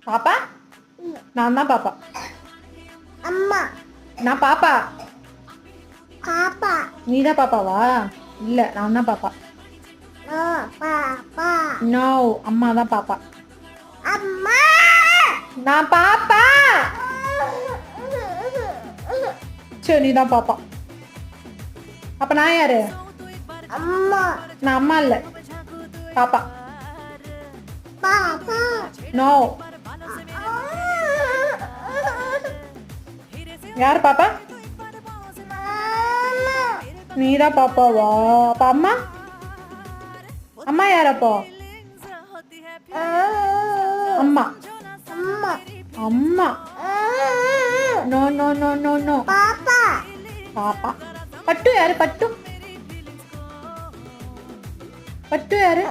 பாப்பா நான் தான் பாப்பா. அம்மா நான் பாப்பா. பாப்பா நீ தான் பாப்பாவா? இல்லை நான் தான் பாப்பா. பாப்பா நோ அம்மா தான் பாப்பா. அம்மா நான் பாப்பா. சரி நீ தான் பாப்பா. அப்ப நான் யாரு? அம்மா நான் அம்மா இல்லை பாப்பா. பாப்பா நோ யார் பாப்பா? நீ தான் பாப்பாவா? அப்ப அம்மா அம்மா யார் அப்போ? அம்மா அம்மா அம்மா no no no no no பாப்பா பாப்பா. பட்டு யாரு? பட்டு பட்டு யாரு?